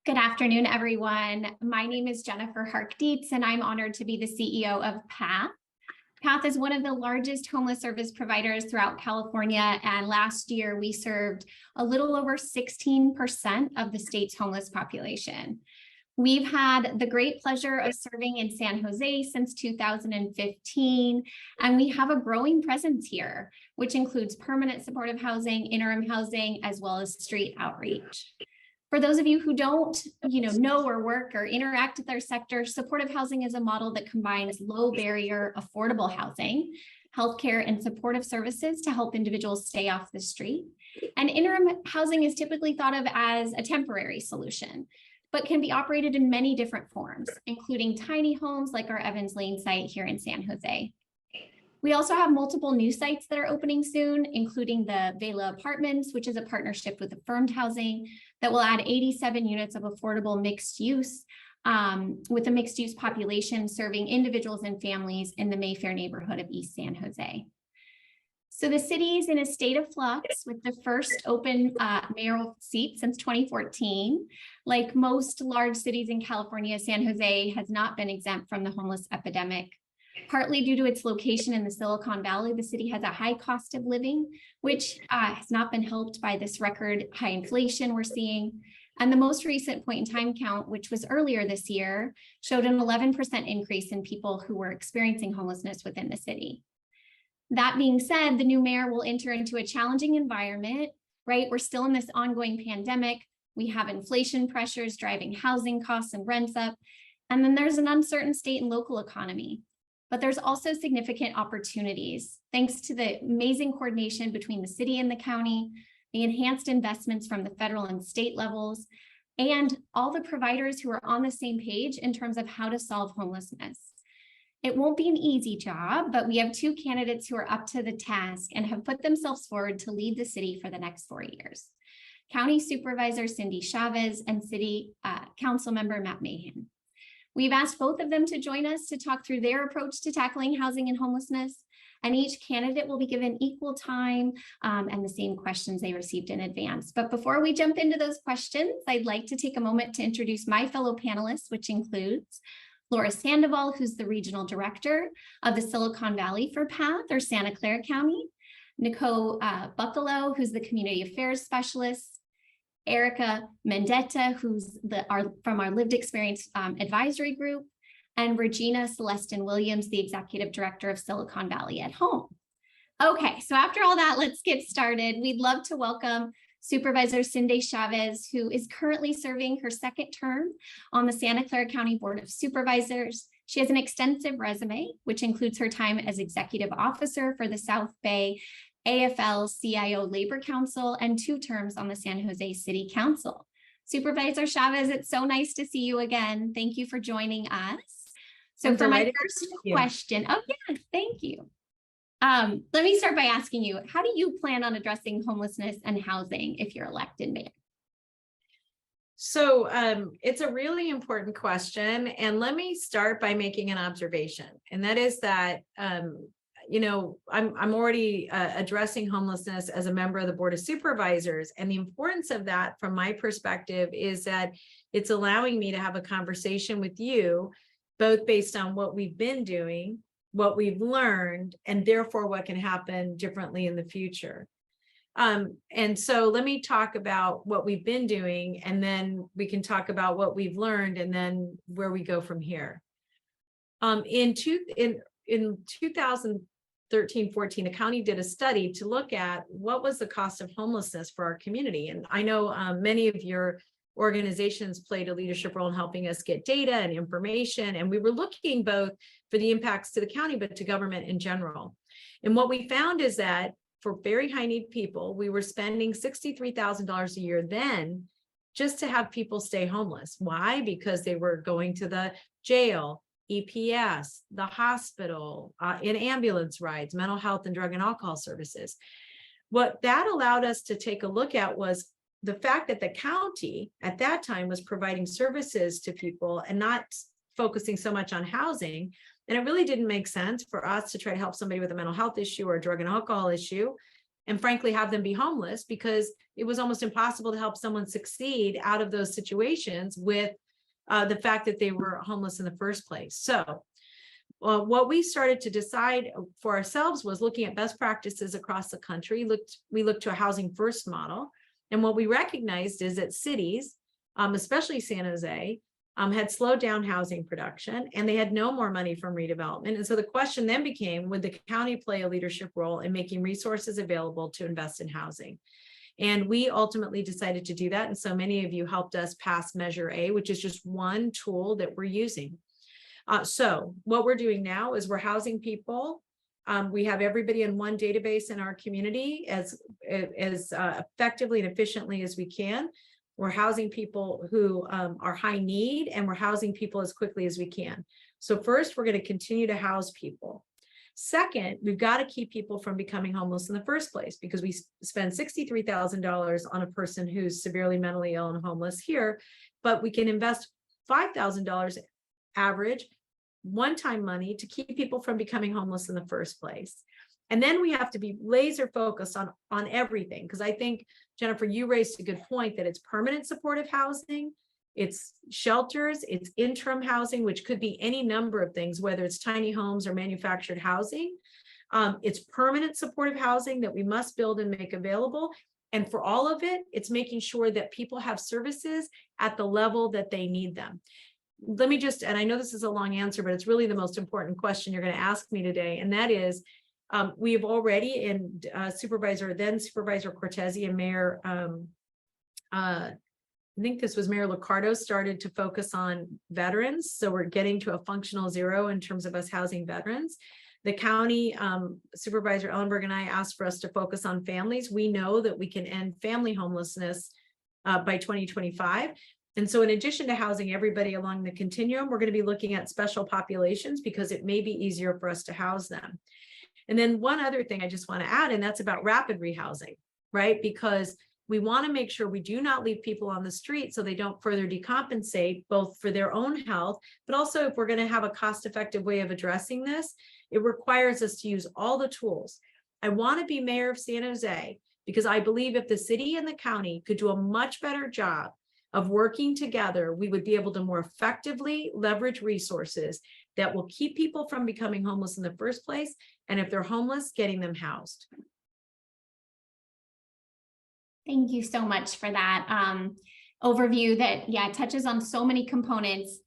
Good afternoon, everyone. My name is Jennifer Hark-Dietz, and I'm honored to be the CEO of PATH. PATH is one of the largest homeless service providers throughout California, and last year we served a little over 16% of the state's homeless population. We've had the great pleasure of serving in San Jose since 2015, and we have a growing presence here, which includes permanent supportive housing, interim housing, as well as street outreach. For those of you who don't, know or work or interact with our sector, supportive housing is a model that combines low barrier, affordable housing, healthcare, and supportive services to help individuals stay off the street. And interim housing is typically thought of as a temporary solution, but can be operated in many different forms, including tiny homes like our Evans Lane site here in San Jose. We also have multiple new sites that are opening soon, including the Vela Apartments, which is a partnership with Affirmed Housing that will add 87 units of affordable mixed use with a mixed use population serving individuals and families in the Mayfair neighborhood of East San Jose. So the city is in a state of flux with the first open mayoral seat since 2014. Like most large cities in California, San Jose has not been exempt from the homeless epidemic. Partly due to its location in the Silicon Valley, the city has a high cost of living, which has not been helped by this record high inflation we're seeing. And the most recent point in time count, which was earlier this year, showed an 11% increase in people who were experiencing homelessness within the city. That being said, the new mayor will enter into a challenging environment, right? We're still in this ongoing pandemic. We have inflation pressures driving housing costs and rents up. And then there's an uncertain state and local economy. But there's also significant opportunities thanks to the amazing coordination between the city and the county, the enhanced investments from the federal and state levels, and all the providers who are on the same page in terms of how to solve homelessness. It won't be an easy job, but we have two candidates who are up to the task and have put themselves forward to lead the city for the next 4 years. County Supervisor Cindy Chavez and City Council Member Matt Mahan. We've asked both of them to join us to talk through their approach to tackling housing and homelessness, and each candidate will be given equal time and the same questions they received in advance. But before we jump into those questions, I'd like to take a moment to introduce my fellow panelists, which includes Laura Sandoval, who's the Regional Director of the Silicon Valley for PATH or Santa Clara County, Nicole Buccalo, who's the Community Affairs Specialist, Erica Mendetta, who's from our Lived Experience Advisory Group, and Regina Celestin Williams, the Executive Director of Silicon Valley at Home. Okay, so after all that, let's get started. We'd love to welcome Supervisor Cindy Chavez, who is currently serving her second term on the Santa Clara County Board of Supervisors. She has an extensive resume, which includes her time as Executive Officer for the South Bay AFL-CIO Labor Council and 2 terms on the San Jose City Council. Supervisor Chavez, it's so nice to see you again. Thank you for joining us. So for my first question, thank you. Let me start by asking you, how do you plan on addressing homelessness and housing if you're elected mayor? So it's a really important question. And let me start by making an observation. And that is that I'm already addressing homelessness as a member of the Board of Supervisors. And the importance of that from my perspective is that it's allowing me to have a conversation with you, both based on what we've been doing, what we've learned, and therefore what can happen differently in the future. And so let me talk about what we've been doing, and then we can talk about what we've learned and then where we go from here. In 2013-14, the county did a study to look at what was the cost of homelessness for our community. And I know many of your organizations played a leadership role in helping us get data and information. And we were looking both for the impacts to the county, but to government in general. And what we found is that for very high need people, we were spending $63,000 a year then just to have people stay homeless. Why? Because they were going to the jail, EPS, the hospital, in ambulance rides, mental health and drug and alcohol services. What that allowed us to take a look at was the fact that the county at that time was providing services to people and not focusing so much on housing. And it really didn't make sense for us to try to help somebody with a mental health issue or a drug and alcohol issue and frankly have them be homeless, because it was almost impossible to help someone succeed out of those situations with the fact that they were homeless in the first place. So what we started to decide for ourselves was looking at best practices across the country. We looked to a housing first model. And what we recognized is that cities, especially San Jose, had slowed down housing production, and they had no more money from redevelopment. And so the question then became, would the county play a leadership role in making resources available to invest in housing? And we ultimately decided to do that. And so many of you helped us pass Measure A, which is just one tool that we're using. So what we're doing now is we're housing people. We have everybody in one database in our community as effectively and efficiently as we can. We're housing people who are high need, and we're housing people as quickly as we can. So first, we're going to continue to house people. Second, we've got to keep people from becoming homeless in the first place, because we spend $63,000 on a person who's severely mentally ill and homeless here, but we can invest $5,000 average one-time money to keep people from becoming homeless in the first place. And then we have to be laser focused on everything, because I think, Jennifer, you raised a good point that it's permanent supportive housing, it's shelters, it's interim housing, which could be any number of things, whether it's tiny homes or manufactured housing. It's permanent supportive housing that we must build and make available. And for all of it, it's making sure that people have services at the level that they need them. Let me just, and I know this is a long answer, but it's really the most important question you're going to ask me today. And that is, we have already in Supervisor Cortese and Mayor, I think this was Mayor Liccardo, started to focus on veterans. So we're getting to a functional zero in terms of us housing veterans. The county Supervisor Ellenberg and I asked for us to focus on families. We know that we can end family homelessness by 2025. And so in addition to housing everybody along the continuum, we're going to be looking at special populations, because it may be easier for us to house them. And then one other thing I just want to add, and that's about rapid rehousing, right? Because we want to make sure we do not leave people on the street so they don't further decompensate, both for their own health, but also if we're going to have a cost-effective way of addressing this, it requires us to use all the tools. I want to be mayor of San Jose because I believe if the city and the county could do a much better job of working together, we would be able to more effectively leverage resources that will keep people from becoming homeless in the first place. And if they're homeless, getting them housed. Thank you so much for that overview that, yeah, touches on so many components.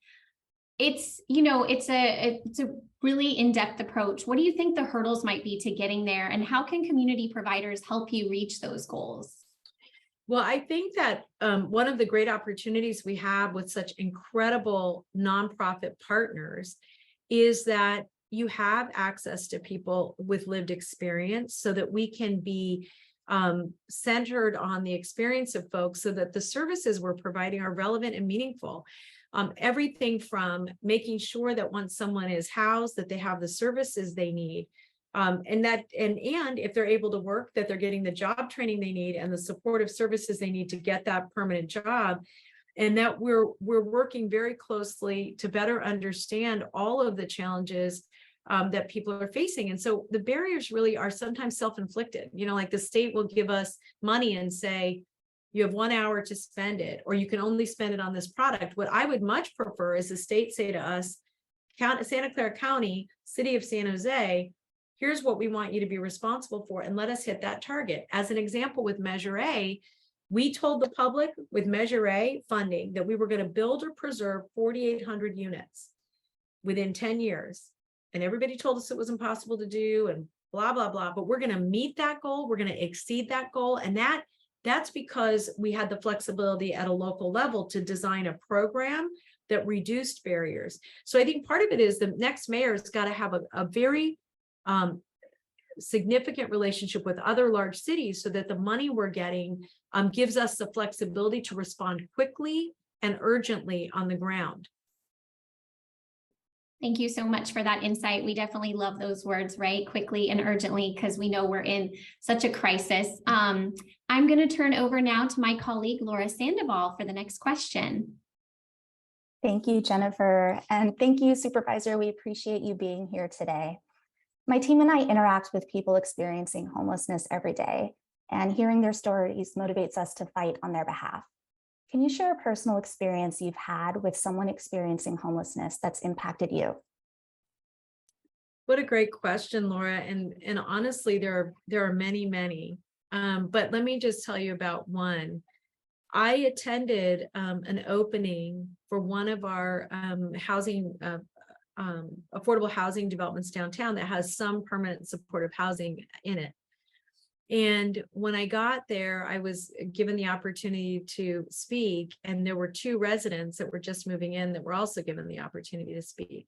It's, you know, it's a really in-depth approach. What do you think the hurdles might be to getting there, and how can community providers help you reach those goals? Well, I think that one of the great opportunities we have with such incredible nonprofit partners is that you have access to people with lived experience, so that we can be centered on the experience of folks, so that the services we're providing are relevant and meaningful. Everything from making sure that once someone is housed, that they have the services they need. And if they're able to work, that they're getting the job training they need and the supportive services they need to get that permanent job. And that we're working very closely to better understand all of the challenges that people are facing. And so the barriers really are sometimes self-inflicted. You know, like the state will give us money and say, you have 1 hour to spend it, or you can only spend it on this product. What I would much prefer is the state say to us, Santa Clara County, City of San Jose, here's what we want you to be responsible for, and let us hit that target. As an example, with Measure A, we told the public with Measure A funding that we were going to build or preserve 4,800 units within 10 years. And everybody told us it was impossible to do and blah, blah, blah. But we're going to meet that goal. We're going to exceed that goal. And that's because we had the flexibility at a local level to design a program that reduced barriers. So I think part of it is the next mayor's got to have a very significant relationship with other large cities, so that the money we're getting gives us the flexibility to respond quickly and urgently on the ground. Thank you so much for that insight. We definitely love those words, right? Quickly and urgently, because we know we're in such a crisis. I'm going to turn over now to my colleague, Laura Sandoval, for the next question. Thank you, Jennifer. And thank you, Supervisor. We appreciate you being here today. My team and I interact with people experiencing homelessness every day. and hearing their stories motivates us to fight on their behalf. Can you share a personal experience you've had with someone experiencing homelessness that's impacted you? What a great question, Laura. And honestly, there are many. But let me just tell you about one. I attended an opening for one of our affordable housing developments downtown that has some permanent supportive housing in it. And when I got there, I was given the opportunity to speak, and there were two residents that were just moving in that were also given the opportunity to speak.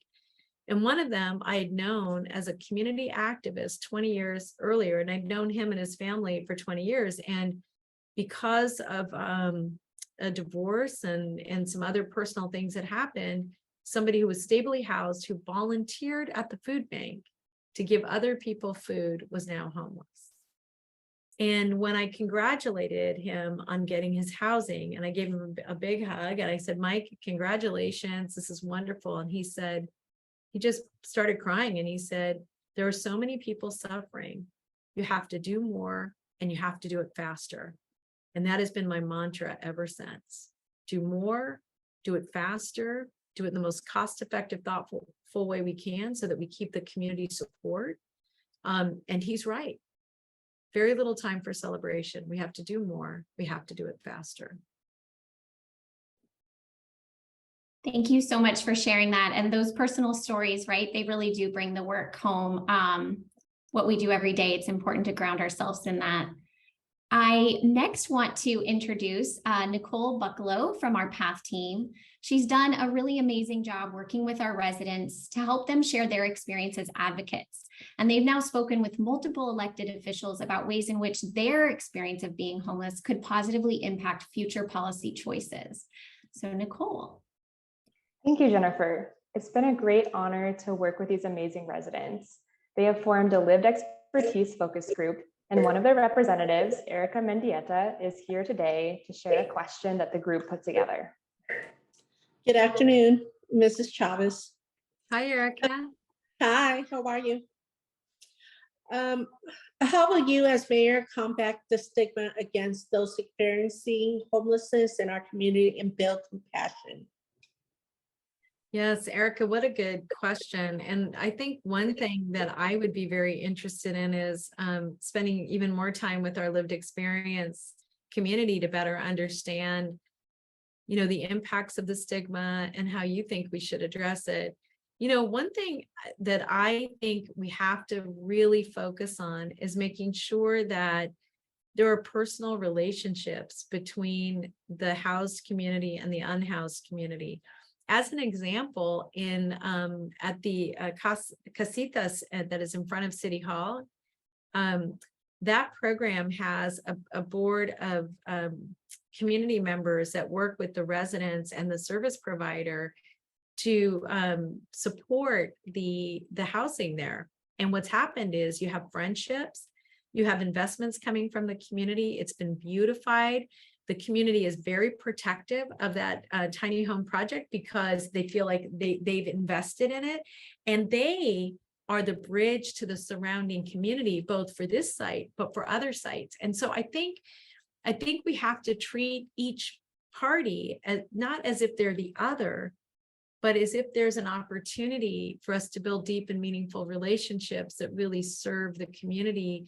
And one of them I had known as a community activist 20 years earlier, and I'd known him and his family for 20 years. And because of a divorce and some other personal things that happened, somebody who was stably housed, who volunteered at the food bank to give other people food, was now homeless. And when I congratulated him on getting his housing, and I gave him a big hug, and I said, Mike, congratulations, this is wonderful. And he said, he just started crying, and he said, there are so many people suffering. You have to do more, and you have to do it faster. And that has been my mantra ever since. Do more, do it faster, do it in the most cost-effective, thoughtful way we can, so that we keep the community support. And he's right. Very little time for celebration. We have to do more. We have to do it faster. Thank you so much for sharing that. And those personal stories, right? They really do bring the work home. What we do every day, it's important to ground ourselves in that. I next want to introduce Nicole Bucklow from our PATH team. She's done a really amazing job working with our residents to help them share their experience as advocates. And they've now spoken with multiple elected officials about ways in which their experience of being homeless could positively impact future policy choices. So Nicole. Thank you, Jennifer. It's been a great honor to work with these amazing residents. They have formed a lived expertise focus group, and one of their representatives, Erica Mendieta, is here today to share a question that the group put together. Good afternoon, Mrs. Chavez. Hi, Erica. Hi, how are you? How will you as mayor combat the stigma against those experiencing homelessness in our community and build compassion? Yes, Erica, what a good question. And I think one thing that I would be very interested in is spending even more time with our lived experience community to better understand, you know, the impacts of the stigma and how you think we should address it. You know, one thing that I think we have to really focus on is making sure that there are personal relationships between the housed community and the unhoused community. As an example, in at the Casitas that is in front of City Hall, that program has a board of community members that work with the residents and the service provider to support the housing there. And what's happened is you have friendships, you have investments coming from the community. It's been beautified. The community is very protective of that tiny home project because they feel like they've invested in it, and they are the bridge to the surrounding community, both for this site, but for other sites. And so I think we have to treat each party as not as if they're the other, but as if there's an opportunity for us to build deep and meaningful relationships that really serve the community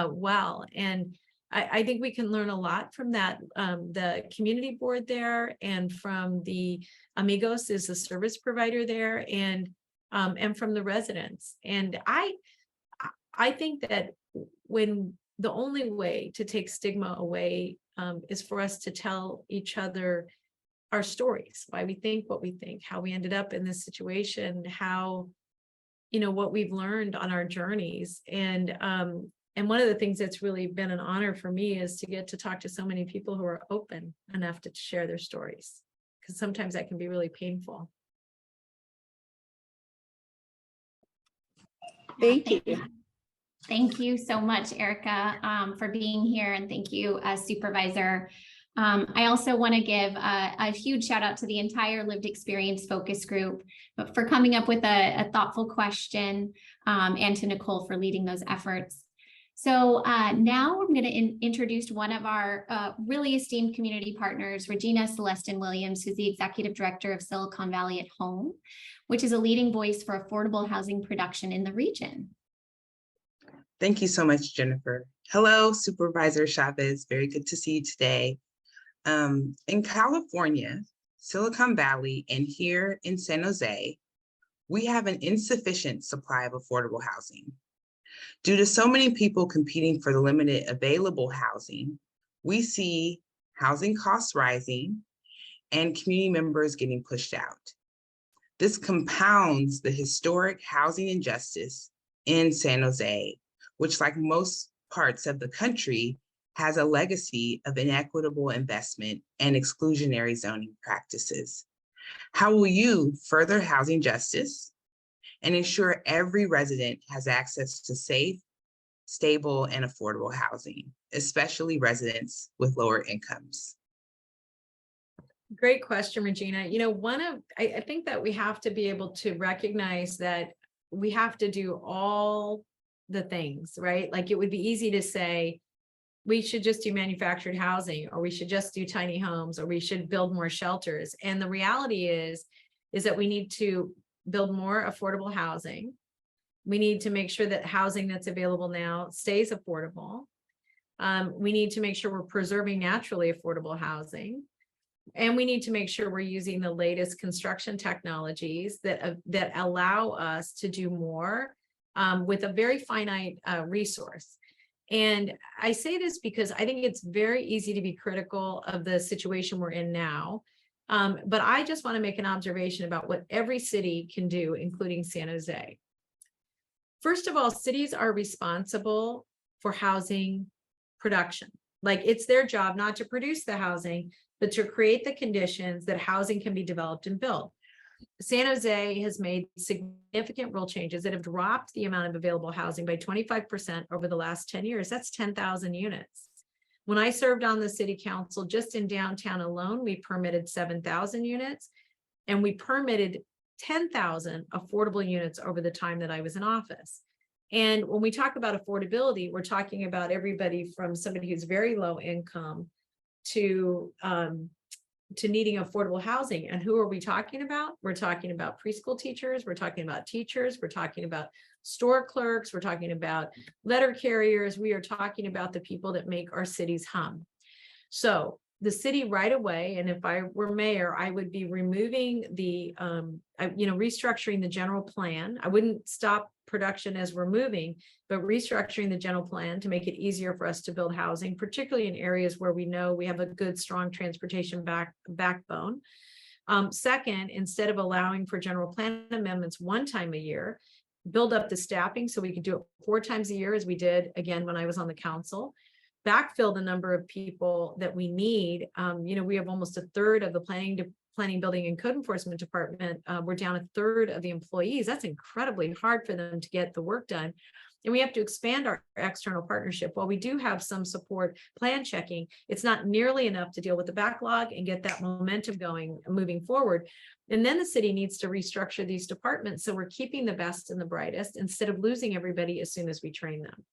well. And I think we can learn a lot from that. The community board there, and from the Amigos is the service provider there, and from the residents. And I think that when the only way to take stigma away is for us to tell each other our stories, why we think what we think, how we ended up in this situation, how, you know, what we've learned on our journeys. And one of the things that's really been an honor for me is to get to talk to so many people who are open enough to share their stories, because sometimes that can be really painful. Thank you. Thank you so much, Erica, for being here, and thank you, Supervisor. I also want to give a huge shout out to the entire lived experience focus group for coming up with a thoughtful question, and to Nicole for leading those efforts. So now I'm going to introduce one of our really esteemed community partners, Regina Celestin Williams, who's the Executive Director of Silicon Valley at Home, which is a leading voice for affordable housing production in the region. Thank you so much, Jennifer. Hello, Supervisor Chavez. Very good to see you today. In California, Silicon Valley, and here in San Jose, we have an insufficient supply of affordable housing. Due to so many people competing for the limited available housing, we see housing costs rising and community members getting pushed out. This compounds the historic housing injustice in San Jose, which, like most parts of the country, has a legacy of inequitable investment and exclusionary zoning practices. How will you further housing justice and ensure every resident has access to safe, stable, and affordable housing, especially residents with lower incomes? Great question, Regina. You know, I think that we have to be able to recognize that we have to do all the things, right? Like, it would be easy to say, we should just do manufactured housing, or we should just do tiny homes, or we should build more shelters. And the reality is that we need to build more affordable housing. We need to make sure that housing that's available now stays affordable. We need to make sure we're preserving naturally affordable housing. And we need to make sure we're using the latest construction technologies that allow us to do more with a very finite resource. And I say this because I think it's very easy to be critical of the situation we're in now. But I just want to make an observation about what every city can do, including San Jose. First of all, cities are responsible for housing production. Like, it's their job not to produce the housing, but to create the conditions that housing can be developed and built. San Jose has made significant rule changes that have dropped the amount of available housing by 25% over the last 10 years. That's 10,000 units. When I served on the city council, just in downtown alone, we permitted 7,000 units, and we permitted 10,000 affordable units over the time that I was in office. And when we talk about affordability, we're talking about everybody from somebody who's very low income to needing affordable housing. And who are we talking about? We're talking about preschool teachers, we're talking about teachers, we're talking about store clerks, we're talking about letter carriers, we are talking about the people that make our cities hum. So the city right away, and if I were mayor, I would be removing the, restructuring the general plan. I wouldn't stop production as we're moving, but restructuring the general plan to make it easier for us to build housing, particularly in areas where we know we have a good, strong transportation backbone. Second, instead of allowing for general plan amendments one time a year, build up the staffing so we could do it 4 times a year, as we did again when I was on the council. Backfill the number of people that we need. We have almost a third of the planning, building, and code enforcement department. We're down a third of the employees. That's incredibly hard for them to get the work done. And we have to expand our external partnership. While we do have some support plan checking, it's not nearly enough to deal with the backlog and get that momentum going, moving forward. And then the city needs to restructure these departments so we're keeping the best and the brightest instead of losing everybody as soon as we train them.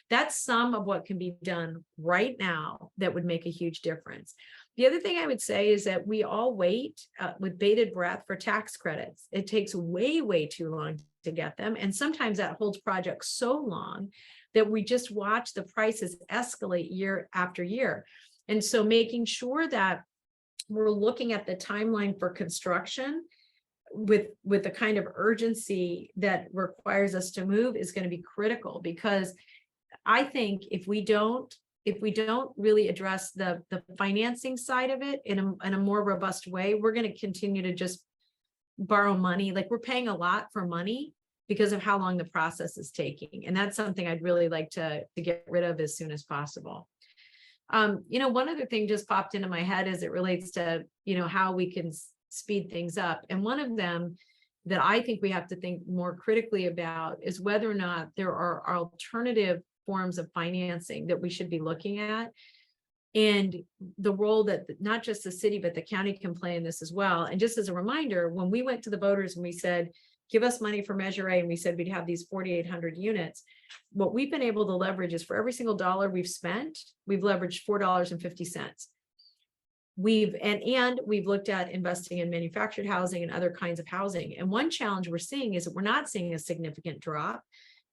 That's some of what can be done right now that would make a huge difference. The other thing I would say is that we all wait with bated breath for tax credits. It takes way, way too long to get them. And sometimes that holds projects so long that we just watch the prices escalate year after year. And so making sure that we're looking at the timeline for construction with the kind of urgency that requires us to move is going to be critical, because I think if we don't really address the financing side of it in a more robust way, we're going to continue to just borrow money. Like, we're paying a lot for money because of how long the process is taking. And that's something I'd really like to get rid of as soon as possible. One other thing just popped into my head as it relates to, how we can speed things up. And one of them that I think we have to think more critically about is whether or not there are alternative forms of financing that we should be looking at, and the role that not just the city but the county can play in this as well. And just as a reminder, when we went to the voters and we said, give us money for Measure A, and we said we'd have these 4,800 units. What we've been able to leverage is for every single dollar we've spent, we've leveraged $4.50. We've looked at investing in manufactured housing and other kinds of housing. And one challenge we're seeing is that we're not seeing a significant drop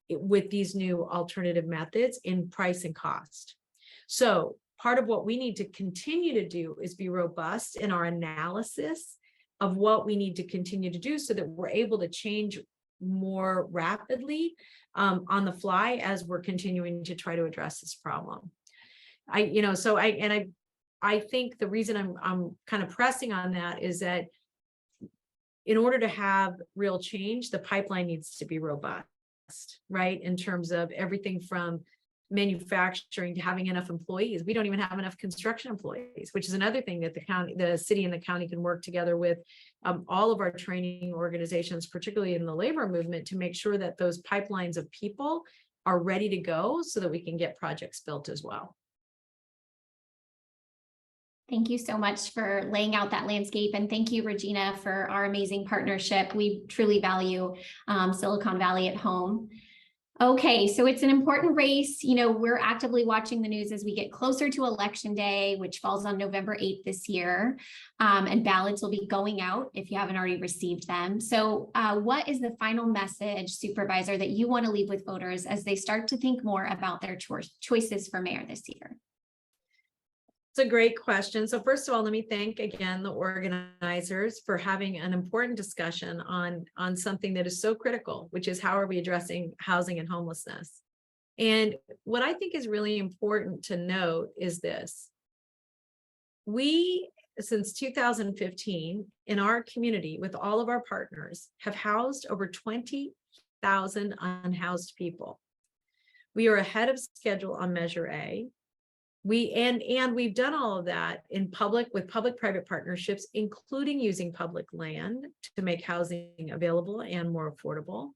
with these new alternative methods in price and cost. So part of what we need to continue to do is be robust in our analysis of what we need to continue to do so that we're able to change more rapidly on the fly as we're continuing to try to address this problem. I think the reason I'm kind of pressing on that is that in order to have real change, the pipeline needs to be robust, right? In terms of everything from manufacturing to having enough employees. We don't even have enough construction employees, which is another thing that the city and the county can work together with all of our training organizations, particularly in the labor movement, to make sure that those pipelines of people are ready to go so that we can get projects built as well. Thank you so much for laying out that landscape. And thank you, Regina, for our amazing partnership. We truly value Silicon Valley at home. Okay, so it's an important race. You know, we're actively watching the news as we get closer to Election Day, which falls on November 8th this year. And ballots will be going out if you haven't already received them. So what is the final message, Supervisor, that you want to leave with voters as they start to think more about their choices for mayor this year? It's a great question. So first of all, let me thank again the organizers for having an important discussion on something that is so critical, which is how are we addressing housing and homelessness? And what I think is really important to note is this. We, since 2015, in our community with all of our partners, have housed over 20,000 unhoused people. We are ahead of schedule on Measure A. We've done all of that with public-private partnerships, including using public land to make housing available and more affordable.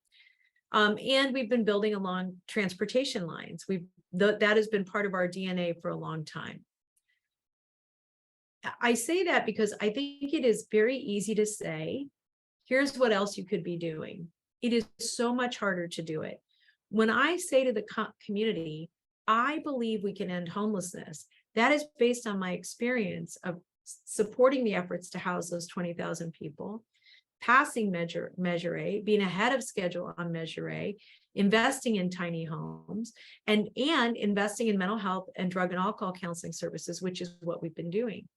And we've been building along transportation lines. That has been part of our DNA for a long time. I say that because I think it is very easy to say, here's what else you could be doing. It is so much harder to do it. When I say to the community, I believe we can end homelessness, that is based on my experience of supporting the efforts to house those 20,000 people, passing Measure A, being ahead of schedule on Measure A, investing in tiny homes, and investing in mental health and drug and alcohol counseling services, which is what we've been doing.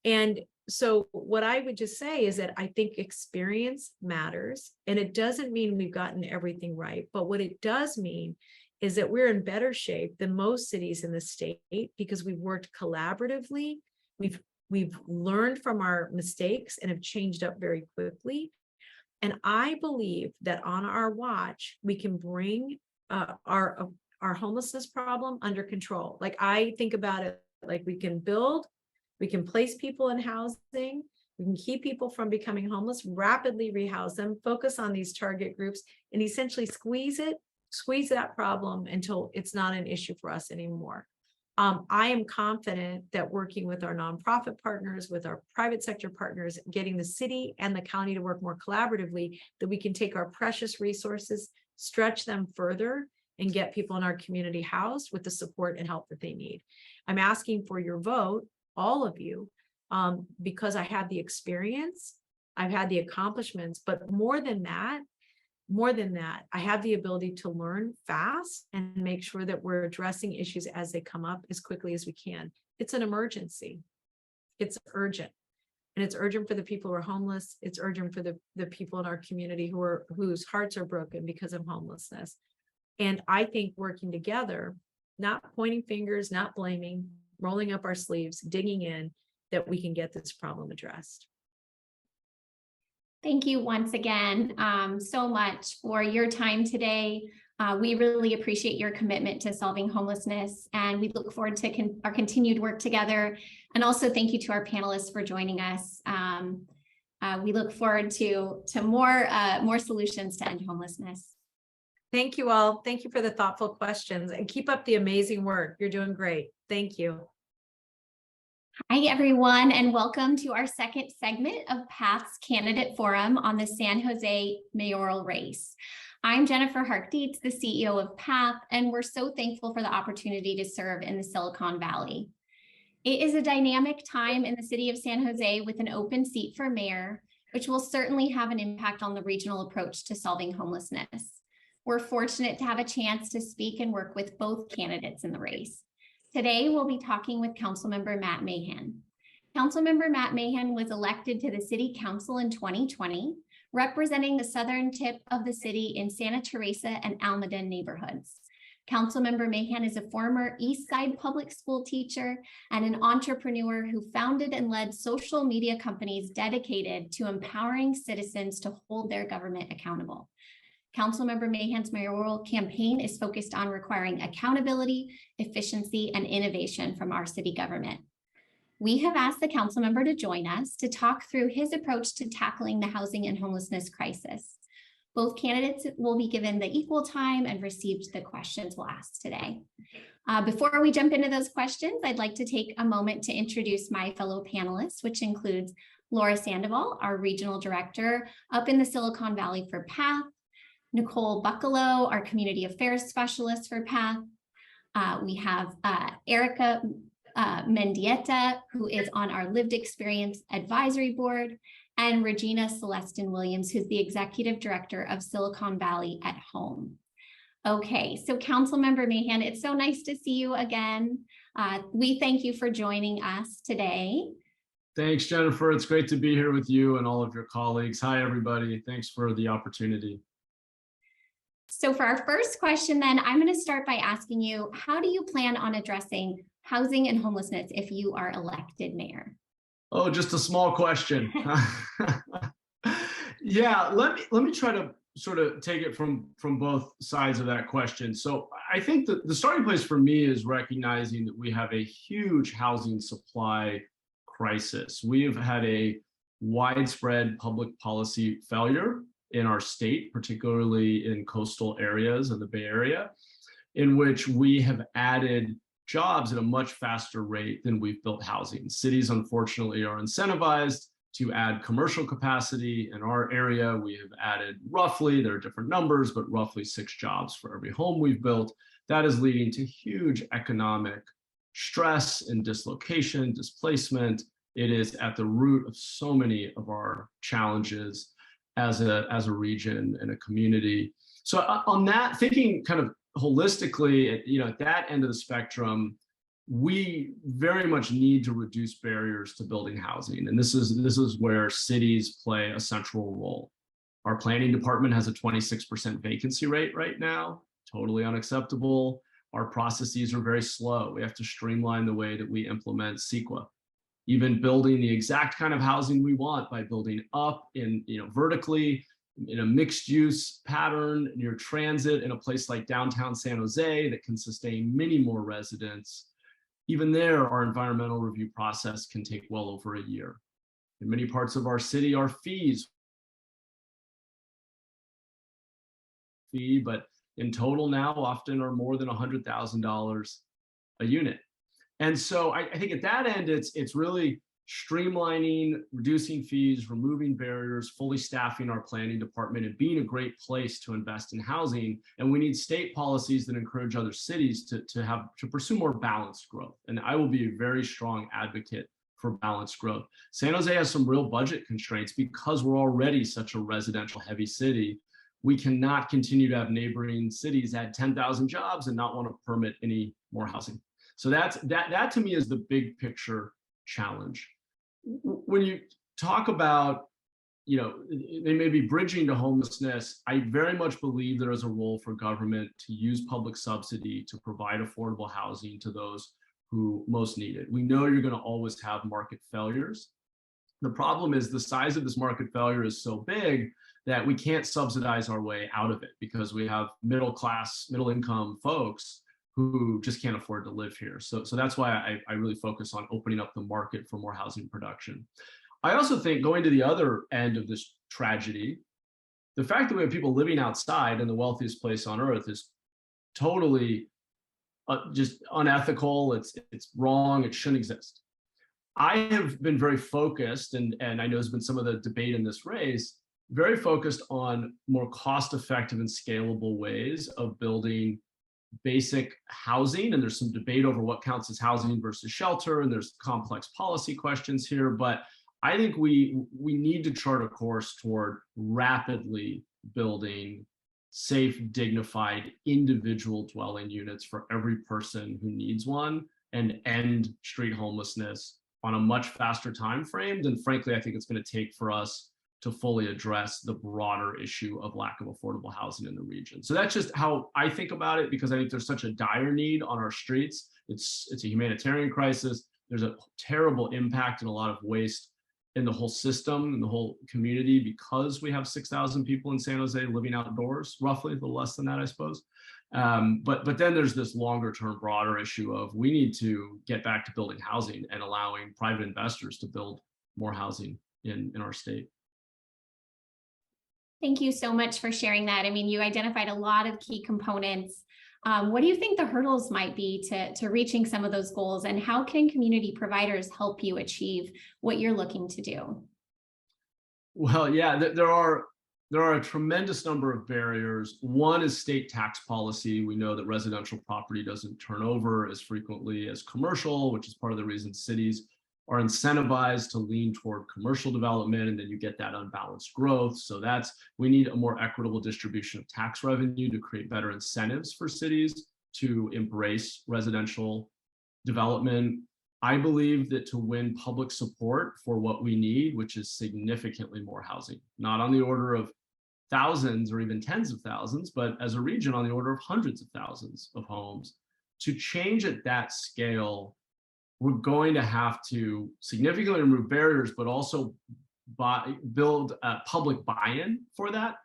And so what I would just say is that I think experience matters, and it doesn't mean we've gotten everything right, but what it does mean is that we're in better shape than most cities in the state because we've worked collaboratively. We've learned from our mistakes and have changed up very quickly. And I believe that on our watch, we can bring our homelessness problem under control. Like I think about it, like we can build, we can place people in housing, we can keep people from becoming homeless, rapidly rehouse them, focus on these target groups, and essentially squeeze that problem until it's not an issue for us anymore. I am confident that working with our nonprofit partners, with our private sector partners, getting the city and the county to work more collaboratively, that we can take our precious resources, stretch them further, and get people in our community housed with the support and help that they need. I'm asking for your vote, all of you, because I have the experience, I've had the accomplishments, but more than that, I have the ability to learn fast and make sure that we're addressing issues as they come up as quickly as we can. It's an emergency. It's urgent. And it's urgent for the people who are homeless. It's urgent for the people in our community whose hearts are broken because of homelessness. And I think working together, not pointing fingers, not blaming, rolling up our sleeves, digging in, that we can get this problem addressed. Thank you once again so much for your time today. We really appreciate your commitment to solving homelessness, and we look forward to our continued work together. And also thank you to our panelists for joining us. We look forward to more solutions to end homelessness. Thank you all. Thank you for the thoughtful questions, and keep up the amazing work. You're doing great. Thank you. Hi, everyone, and welcome to our second segment of PATH's Candidate Forum on the San Jose mayoral race. I'm Jennifer Harkdietz, the CEO of PATH, and we're so thankful for the opportunity to serve in the Silicon Valley. It is a dynamic time in the city of San Jose with an open seat for mayor, which will certainly have an impact on the regional approach to solving homelessness. We're fortunate to have a chance to speak and work with both candidates in the race. Today, we'll be talking with Councilmember Matt Mahan. Councilmember Matt Mahan was elected to the City Council in 2020, representing the southern tip of the city in Santa Teresa and Almaden neighborhoods. Councilmember Mahan is a former East Side public school teacher and an entrepreneur who founded and led social media companies dedicated to empowering citizens to hold their government accountable. Councilmember Mahan's mayoral campaign is focused on requiring accountability, efficiency, and innovation from our city government. We have asked the council member to join us to talk through his approach to tackling the housing and homelessness crisis. Both candidates will be given the equal time and received the questions we'll ask today. Before we jump into those questions, I'd like to take a moment to introduce my fellow panelists, which includes Laura Sandoval, our regional director up in the Silicon Valley for PATH, Nicole Buccalo, our community affairs specialist for PATH. We have Erica Mendieta, who is on our lived experience advisory board, and Regina Celestin Williams, who's the executive director of Silicon Valley at Home. Okay, so Councilmember Mahan, it's so nice to see you again. We thank you for joining us today. Thanks, Jennifer. It's great to be here with you and all of your colleagues. Hi, everybody. Thanks for the opportunity. So for our first question, then, I'm going to start by asking you, how do you plan on addressing housing and homelessness if you are elected mayor? Oh, just a small question. Yeah, let me try to sort of take it from both sides of that question. So I think that the starting place for me is recognizing that we have a huge housing supply crisis. We have had a widespread public policy failure in our state, particularly in coastal areas of the Bay Area, in which we have added jobs at a much faster rate than we've built housing. Cities, unfortunately, are incentivized to add commercial capacity. In our area, we have added roughly, there are different numbers, but roughly 6 jobs for every home we've built. That is leading to huge economic stress and dislocation, displacement. It is at the root of so many of our challenges as a region and a community. So on that, thinking kind of holistically, at that end of the spectrum, we very much need to reduce barriers to building housing. And this is where cities play a central role. Our planning department has a 26% vacancy rate right now, totally unacceptable. Our processes are very slow. We have to streamline the way that we implement CEQA. Even building the exact kind of housing we want by building up in, vertically in a mixed use pattern near transit in a place like downtown San Jose that can sustain many more residents. Even there, our environmental review process can take well over a year. In many parts of our city, our fees, but in total now often are more than $100,000 a unit. And so I think at that end, it's really streamlining, reducing fees, removing barriers, fully staffing our planning department, and being a great place to invest in housing. And we need state policies that encourage other cities to pursue more balanced growth. And I will be a very strong advocate for balanced growth. San Jose has some real budget constraints because we're already such a residential heavy city. We cannot continue to have neighboring cities add 10,000 jobs and not want to permit any more housing. So that to me is the big picture challenge. When you talk about, they may be bridging to homelessness, I very much believe there is a role for government to use public subsidy to provide affordable housing to those who most need it. We know you're going to always have market failures. The problem is the size of this market failure is so big that we can't subsidize our way out of it because we have middle income folks who just can't afford to live here. So that's why I really focus on opening up the market for more housing production. I also think going to the other end of this tragedy, the fact that we have people living outside in the wealthiest place on earth is totally just unethical. It's wrong. It shouldn't exist. I have been very focused, and I know there's been some of the debate in this race, very focused on more cost-effective and scalable ways of building basic housing. And there's some debate over what counts as housing versus shelter, and there's complex policy questions here. But I think we need to chart a course toward rapidly building safe, dignified, individual dwelling units for every person who needs one, and end street homelessness on a much faster time frame than, frankly, I think it's going to take for us to fully address the broader issue of lack of affordable housing in the region. So that's just how I think about it, because I think there's such a dire need on our streets. It's a humanitarian crisis. There's a terrible impact and a lot of waste in the whole system and the whole community, because we have 6,000 people in San Jose living outdoors, roughly, a little less than that, I suppose. But then there's this longer term, broader issue of we need to get back to building housing and allowing private investors to build more housing in our state. Thank you so much for sharing that. I mean, you identified a lot of key components. What do you think the hurdles might be to reaching some of those goals, and how can community providers help you achieve what you're looking to do? Well, yeah, there are a tremendous number of barriers. One is state tax policy. We know that residential property doesn't turn over as frequently as commercial, which is part of the reason cities are incentivized to lean toward commercial development, and then you get that unbalanced growth. So we need a more equitable distribution of tax revenue to create better incentives for cities to embrace residential development. I believe that to win public support for what we need, which is significantly more housing, not on the order of thousands or even tens of thousands, but as a region on the order of hundreds of thousands of homes, to change at that scale, we're going to have to significantly remove barriers, but also build public buy-in for that.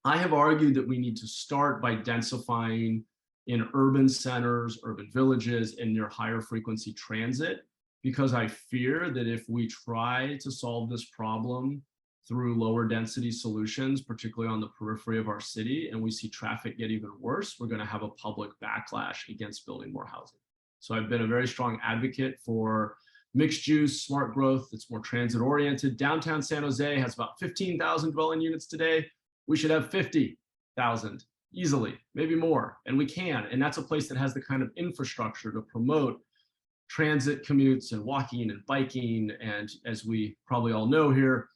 I have argued that we need to start by densifying in urban centers, urban villages, and near higher frequency transit, because I fear that if we try to solve this problem through lower density solutions, particularly on the periphery of our city, and we see traffic get even worse, we're going to have a public backlash against building more housing. So I've been a very strong advocate for mixed use, smart growth that's more transit oriented. Downtown San Jose has about 15,000 dwelling units today. We should have 50,000 easily, maybe more, and we can. And that's a place that has the kind of infrastructure to promote transit commutes and walking and biking. And as we probably all know here,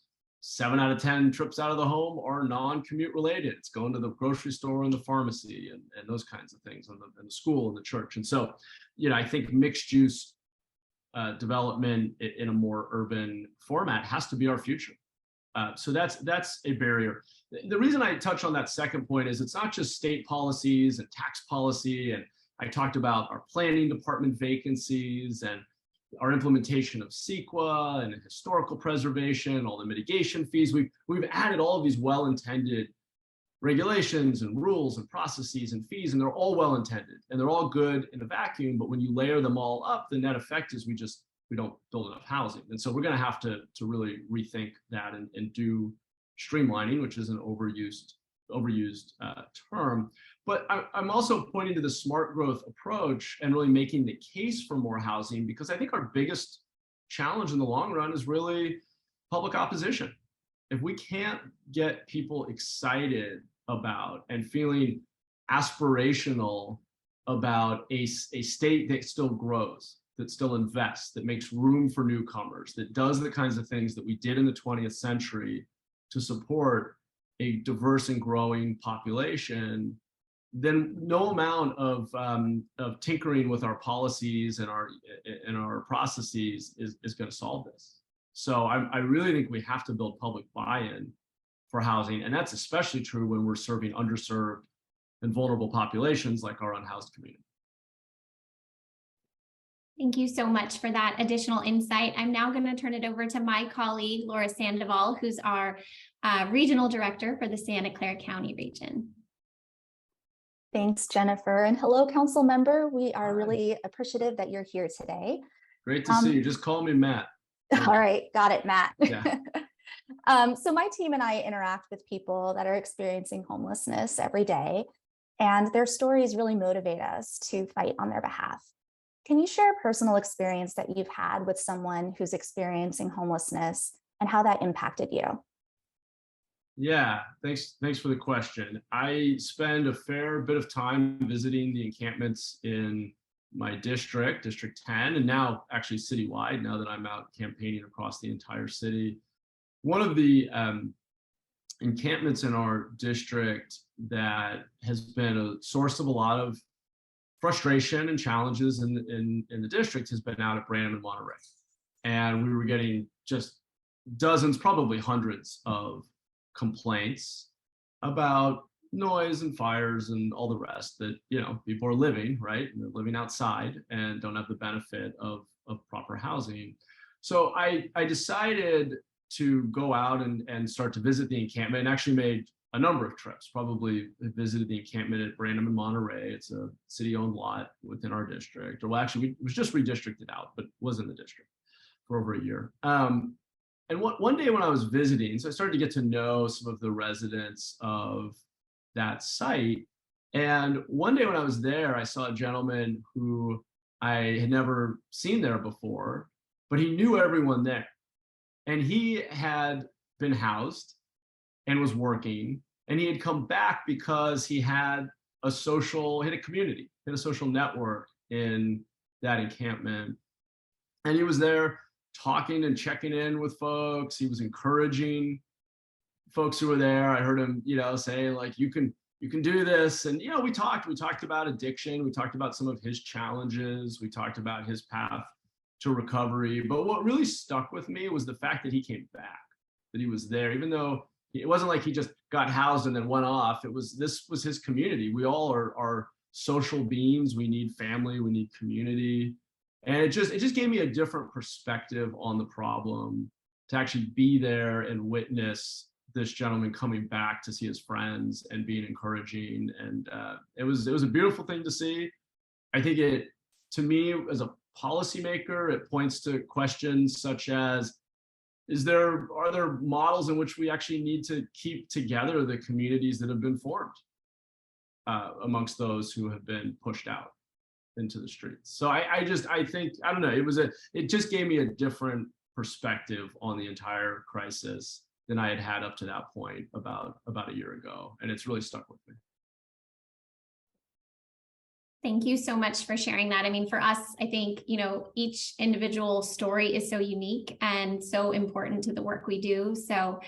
7 out of 10 trips out of the home are non-commute related. It's going to the grocery store and the pharmacy and those kinds of things, and the school and the church. And so, I think mixed use development in a more urban format has to be our future. So that's a barrier. The reason I touch on that second point is it's not just state policies and tax policy. And I talked about our planning department vacancies and our implementation of CEQA and historical preservation, all the mitigation fees. We've added all of these well-intended regulations and rules and processes and fees, and they're all well-intended and they're all good in a vacuum. But when you layer them all up, the net effect is we don't build enough housing. And so we're going to have to really rethink that and do streamlining, which is an overused term. But I'm also pointing to the smart growth approach and really making the case for more housing, because I think our biggest challenge in the long run is really public opposition. If we can't get people excited about and feeling aspirational about a state that still grows, that still invests, that makes room for newcomers, that does the kinds of things that we did in the 20th century to support a diverse and growing population, then no amount of tinkering with our policies and our processes is going to solve this. So I really think we have to build public buy-in for housing, and that's especially true when we're serving underserved and vulnerable populations like our unhoused community. Thank you so much for that additional insight. I'm now going to turn it over to my colleague, Laura Sandoval, who's our Regional Director for the Santa Clara County region. Thanks, Jennifer. And hello, council member. We are really appreciative that you're here today. Great to see you. Just call me Matt. All right, got it, Matt. Yeah. So my team and I interact with people that are experiencing homelessness every day, and their stories really motivate us to fight on their behalf. Can you share a personal experience that you've had with someone who's experiencing homelessness and how that impacted you? Yeah, thanks for the question. I spend a fair bit of time visiting the encampments in my district, District 10, and now actually citywide, now that I'm out campaigning across the entire city. One of the encampments in our district that has been a source of a lot of frustration and challenges in the district has been out at Brandon and Monterey. And we were getting just dozens, probably hundreds of complaints about noise and fires and all the rest that, you know, people are living, right? And they're living outside and don't have the benefit of proper housing. So I decided to go out and start to visit the encampment, and actually made a number of trips. Probably visited the encampment at Brandon and Monterey. It's a city-owned lot within our district. Or well, actually, it was just redistricted out, but was in the district for over a year. And one day when I was visiting, so I started to get to know some of the residents of that site. And one day when I was there, I saw a gentleman who I had never seen there before, but he knew everyone there. And he had been housed and was working, and he had come back because he had a community, he had a social network in that encampment. And he was there talking and checking in with folks. He was encouraging folks who were there. I heard him, say like, you can do this. And, we talked about addiction. We talked about some of his challenges. We talked about his path to recovery. But what really stuck with me was the fact that he came back, that he was there, even though it wasn't like he just got housed and then went off. This was his community. We all are social beings. We need family, we need community. And it just gave me a different perspective on the problem, to actually be there and witness this gentleman coming back to see his friends and being encouraging. And it was a beautiful thing to see. I think to me, as a policymaker, it points to questions such as, are there models in which we actually need to keep together the communities that have been formed amongst those who have been pushed out into the streets? So I think, I don't know, it just gave me a different perspective on the entire crisis than I had up to that point about a year ago. And it's really stuck with me. Thank you so much for sharing that. I mean, for us, I think, each individual story is so unique and so important to the work we do. So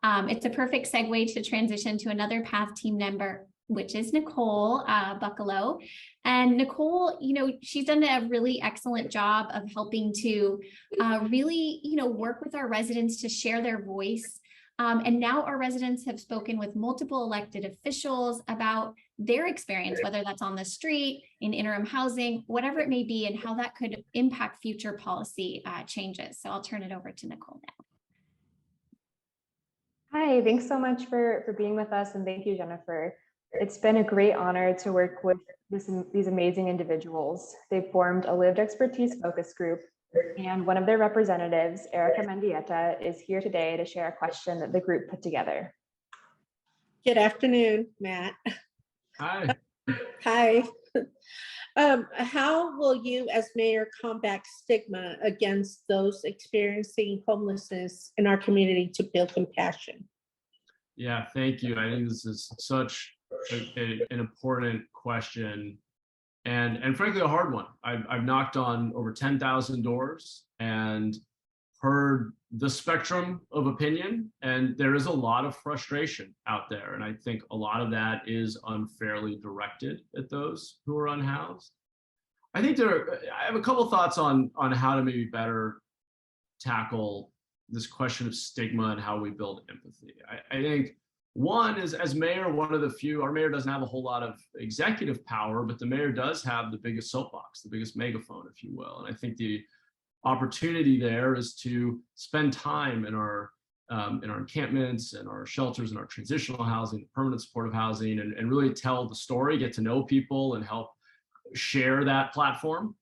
it's a perfect segue to transition to another PATH team member, which is Nicole Buccalo. And Nicole, she's done a really excellent job of helping to really, work with our residents to share their voice. And now our residents have spoken with multiple elected officials about their experience, whether that's on the street, in interim housing, whatever it may be, and how that could impact future policy changes. So I'll turn it over to Nicole now. Hi, thanks so much for being with us, and thank you, Jennifer. It's been a great honor to work with these amazing individuals. They've formed a lived expertise focus group, and one of their representatives, Erica Mendieta, is here today to share a question that the group put together. Good afternoon, Matt. Hi. Hi. How will you as mayor combat stigma against those experiencing homelessness in our community to build compassion? Yeah, thank you. I think this is such an important question, and frankly a hard one. I've knocked on over 10,000 doors and heard the spectrum of opinion, and there is a lot of frustration out there. And I think a lot of that is unfairly directed at those who are unhoused. I have a couple thoughts on how to maybe better tackle this question of stigma and how we build empathy. I think one is, as mayor, our mayor doesn't have a whole lot of executive power, but the mayor does have the biggest soapbox, the biggest megaphone, if you will. And I think the opportunity there is to spend time in our encampments and our shelters and our transitional housing, permanent supportive housing, and really tell the story, get to know people, and help share that platform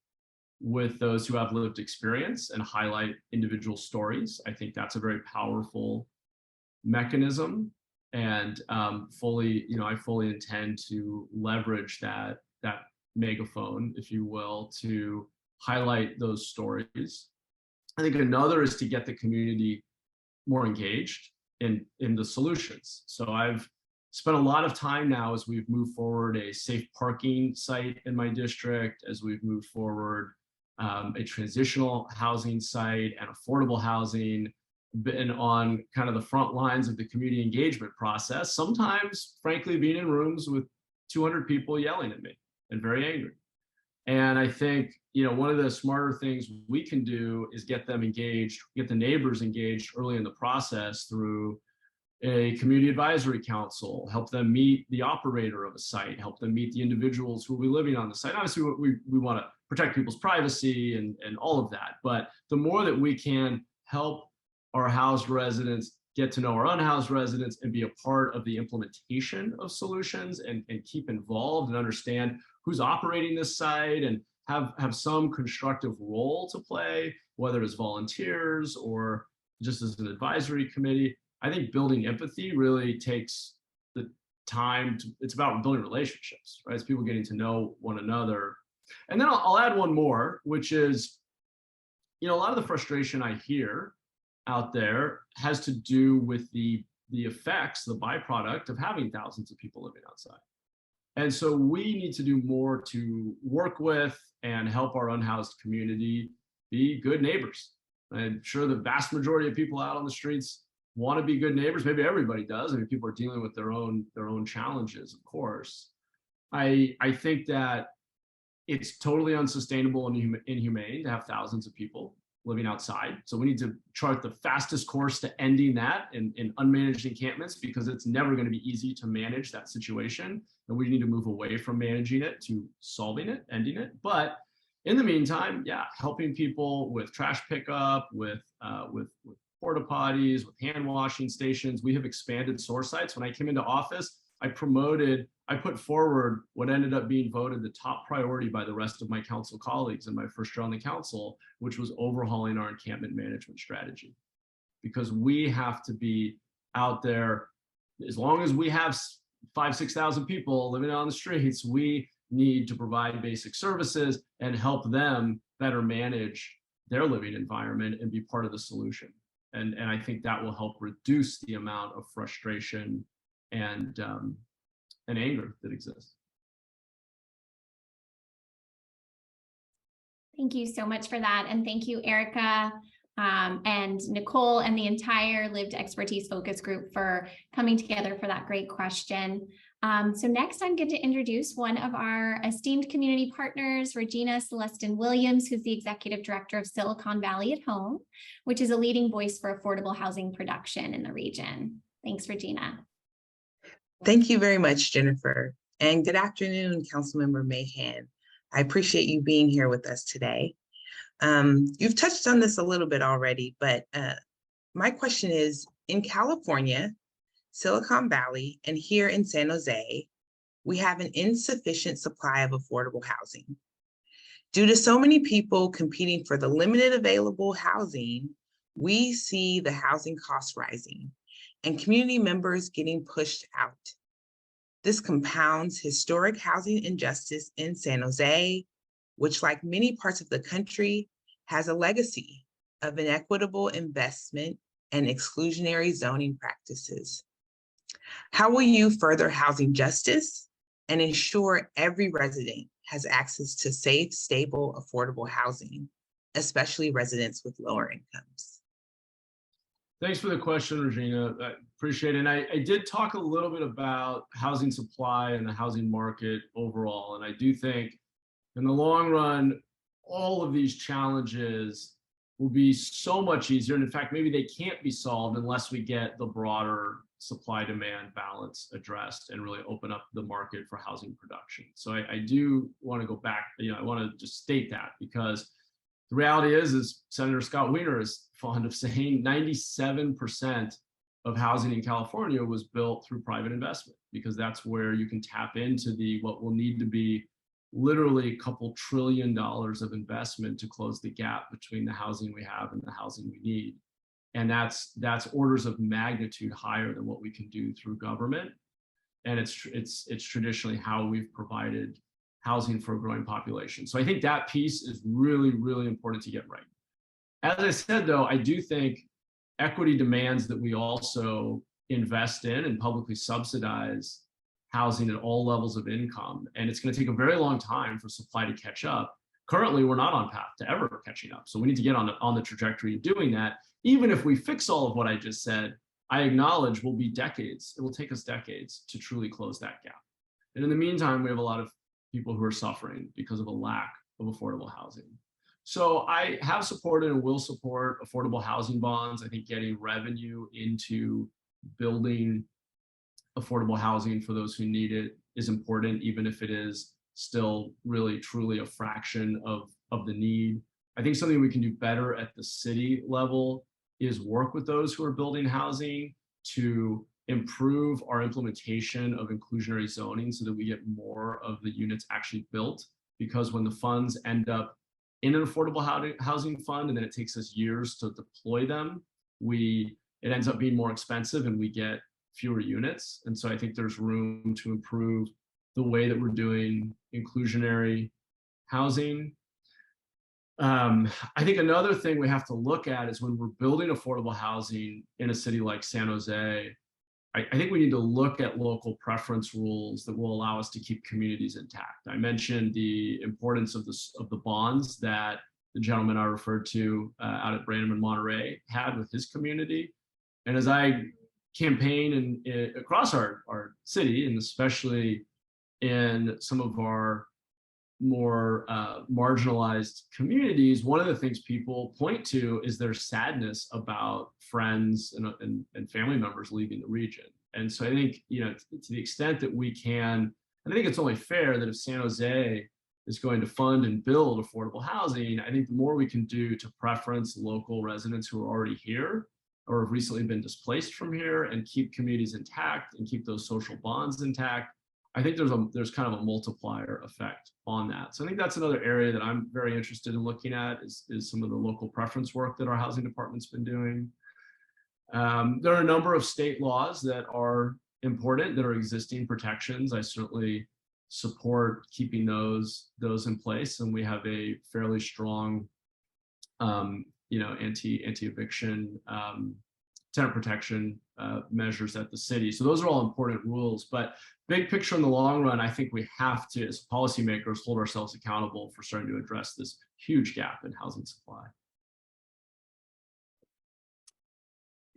with those who have lived experience and highlight individual stories. I think that's a very powerful mechanism, and I fully intend to leverage that megaphone, if you will, to highlight those stories. I think another is to get the community more engaged in the solutions. So I've spent a lot of time now as we've moved forward a safe parking site in my district, as we've moved forward a transitional housing site and affordable housing, been on kind of the front lines of the community engagement process, sometimes frankly being in rooms with 200 people yelling at me and very angry. And I think, one of the smarter things we can do is get them engaged, get the neighbors engaged early in the process through a community advisory council, help them meet the operator of a site, help them meet the individuals who will be living on the site. Obviously, we want to protect people's privacy and all of that. But the more that we can help our housed residents get to know our unhoused residents and be a part of the implementation of solutions and keep involved and understand who's operating this site and have some constructive role to play, whether it's volunteers or just as an advisory committee. I think building empathy really takes the time it's about building relationships, right? It's people getting to know one another. And then I'll add one more, which is, a lot of the frustration I hear out there has to do with the effects, the byproduct of having thousands of people living outside. And so we need to do more to work with and help our unhoused community be good neighbors. I'm sure the vast majority of people out on the streets want to be good neighbors. Maybe everybody does. I mean, people are dealing with their own challenges, of course. I think that it's totally unsustainable and inhumane to have thousands of people living outside. So we need to chart the fastest course to ending that in unmanaged encampments, because it's never going to be easy to manage that situation. And we need to move away from managing it to solving it, ending it. But in the meantime, helping people with trash pickup, with porta potties, with hand washing stations. We have expanded source sites. When I came into office, I put forward what ended up being voted the top priority by the rest of my council colleagues in my first year on the council, which was overhauling our encampment management strategy. Because we have to be out there, as long as we have 5,000-6,000 people living on the streets, we need to provide basic services and help them better manage their living environment and be part of the solution. And I think that will help reduce the amount of frustration and anger that exists. Thank you so much for that. And thank you, Erica and Nicole and the entire Lived Expertise Focus Group for coming together for that great question. So next I'm going to introduce one of our esteemed community partners, Regina Celestin Williams, who's the Executive Director of Silicon Valley at Home, which is a leading voice for affordable housing production in the region. Thanks, Regina. Thank you very much, Jennifer. And good afternoon, Councilmember Mahan. I appreciate you being here with us today. You've touched on this a little bit already, but my question is, in California, Silicon Valley, and here in San Jose, we have an insufficient supply of affordable housing. Due to so many people competing for the limited available housing, we see the housing costs rising and community members getting pushed out. This compounds historic housing injustice in San Jose, which, like many parts of the country, has a legacy of inequitable investment and exclusionary zoning practices. How will you further housing justice and ensure every resident has access to safe, stable, affordable housing, especially residents with lower incomes? Thanks for the question, Regina. I appreciate it. And I did talk a little bit about housing supply and the housing market overall. And I do think in the long run, all of these challenges will be so much easier. And in fact, maybe they can't be solved unless we get the broader supply-demand balance addressed and really open up the market for housing production. So I do want to go back, I want to just state that, because the reality is Senator Scott Wiener is fond of saying, 97% of housing in California was built through private investment, because that's where you can tap into what will need to be literally a couple $1 trillion of investment to close the gap between the housing we have and the housing we need. And that's orders of magnitude higher than what we can do through government. And it's traditionally how we've provided housing for a growing population. So I think that piece is really, really important to get right. As I said, though, I do think equity demands that we also invest in and publicly subsidize housing at all levels of income. And it's going to take a very long time for supply to catch up. Currently, we're not on path to ever catching up. So we need to get on the trajectory of doing that. Even if we fix all of what I just said, I acknowledge will be decades. It will take us decades to truly close that gap. And in the meantime, we have a lot of people who are suffering because of a lack of affordable housing. So I have supported and will support affordable housing bonds. I think getting revenue into building affordable housing for those who need it is important, even if it is still really truly a fraction of the need. I think something we can do better at the city level is work with those who are building housing to improve our implementation of inclusionary zoning so that we get more of the units actually built. Because when the funds end up in an affordable housing fund and then it takes us years to deploy them, it ends up being more expensive and we get fewer units. And so I think there's room to improve the way that we're doing inclusionary housing. I think another thing we have to look at is when we're building affordable housing in a city like San Jose, I think we need to look at local preference rules that will allow us to keep communities intact. I mentioned the importance of the bonds that the gentleman I referred to out at Branham and Monterey had with his community. And as I campaign across our city, and especially in some of our more marginalized communities, one of the things people point to is their sadness about friends and family members leaving the region. And so I think, to the extent that we can, and I think it's only fair that if San Jose is going to fund and build affordable housing, I think the more we can do to preference local residents who are already here or have recently been displaced from here and keep communities intact and keep those social bonds intact, I think there's kind of a multiplier effect on that. So I think that's another area that I'm very interested in looking at is some of the local preference work that our housing department's been doing. There are a number of state laws that are important, that are existing protections. I certainly support keeping those in place, and we have a fairly strong, anti-eviction tenant protection measures at the city. So those are all important rules, but big picture in the long run, I think we have to, as policymakers, hold ourselves accountable for starting to address this huge gap in housing supply.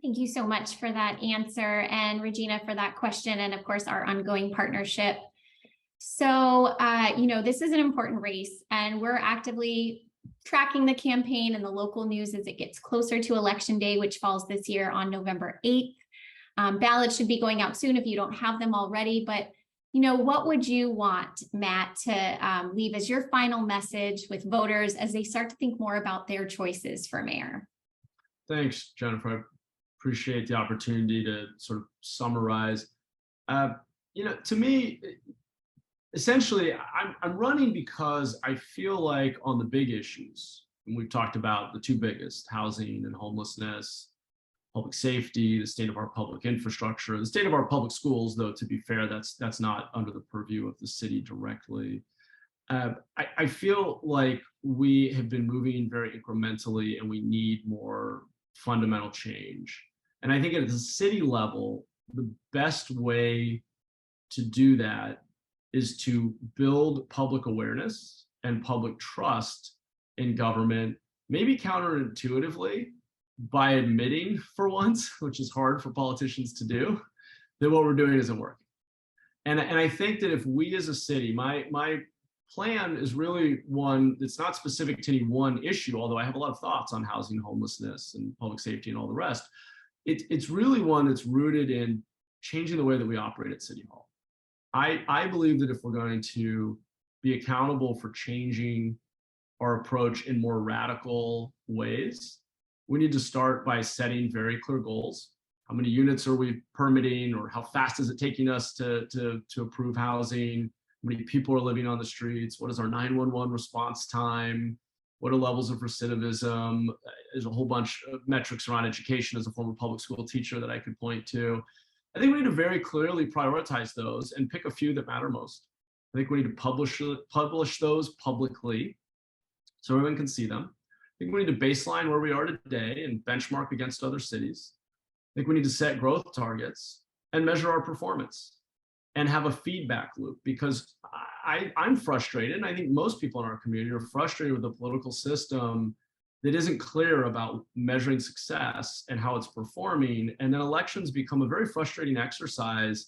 Thank you so much for that answer, and Regina for that question, and of course our ongoing partnership. So, this is an important race, and we're actively tracking the campaign and the local news as it gets closer to Election Day, which falls this year on November 8th. Ballots should be going out soon if you don't have them already, but what would you want, Matt, to leave as your final message with voters as they start to think more about their choices for mayor? Thanks, Jennifer. I appreciate the opportunity to sort of summarize. To me, essentially, I'm running because I feel like on the big issues, and we've talked about the two biggest, housing and homelessness, public safety, the state of our public infrastructure, the state of our public schools, though, to be fair, that's not under the purview of the city directly. I feel like we have been moving very incrementally and we need more fundamental change. And I think at the city level, the best way to do that is to build public awareness and public trust in government, maybe counterintuitively, by admitting for once, which is hard for politicians to do, that what we're doing isn't working. And I think that if we as a city, my plan is really one that's not specific to any one issue, although I have a lot of thoughts on housing, homelessness, and public safety and all the rest. It's really one that's rooted in changing the way that we operate at City Hall. I believe that if we're going to be accountable for changing our approach in more radical ways, we need to start by setting very clear goals. How many units are we permitting, or how fast is it taking us to approve housing? How many people are living on the streets? What is our 911 response time? What are levels of recidivism? There's a whole bunch of metrics around education as a former public school teacher that I could point to. I think we need to very clearly prioritize those and pick a few that matter most. I think we need to publish those publicly so everyone can see them. I think we need to baseline where we are today and benchmark against other cities. I think we need to set growth targets and measure our performance and have a feedback loop, because I'm frustrated, and I think most people in our community are frustrated with the political system that isn't clear about measuring success and how it's performing. And then elections become a very frustrating exercise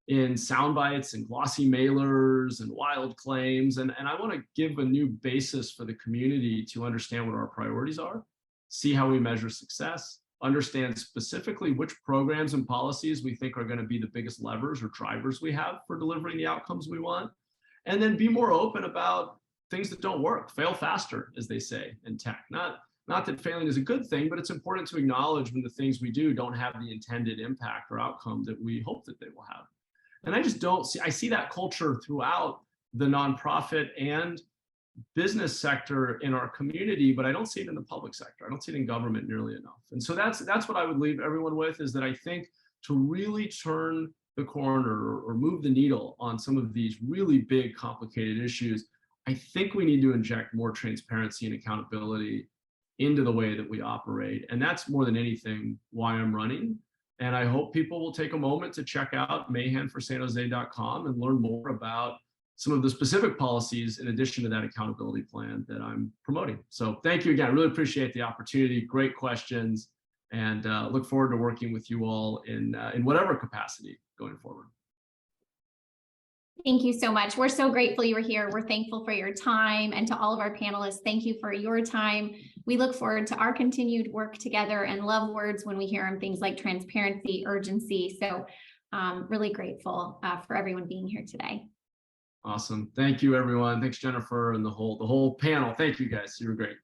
in sound bites and glossy mailers and wild claims. And I want to give a new basis for the community to understand what our priorities are, see how we measure success, understand specifically which programs and policies we think are going to be the biggest levers or drivers we have for delivering the outcomes we want, and then be more open about things that don't work. Fail faster, as they say in tech. Not that failing is a good thing, but it's important to acknowledge when the things we do don't have the intended impact or outcome that we hope that they will have. And I just don't see, I see that culture throughout the nonprofit and business sector in our community, but I don't see it in the public sector. I don't see it in government nearly enough. And so that's what I would leave everyone with, is that I think to really turn the corner or move the needle on some of these really big, complicated issues, I think we need to inject more transparency and accountability into the way that we operate. And that's more than anything why I'm running. And I hope people will take a moment to check out mayhanforsanjose.com and learn more about some of the specific policies in addition to that accountability plan that I'm promoting. So thank you again. I really appreciate the opportunity. Great questions, and look forward to working with you all in whatever capacity going forward. Thank you so much. We're so grateful you were here. We're thankful for your time, and to all of our panelists, thank you for your time. We look forward to our continued work together, and love words when we hear them, things like transparency, urgency. So really grateful for everyone being here today. Awesome. Thank you, everyone. Thanks, Jennifer, and the whole panel. Thank you, guys. You were great.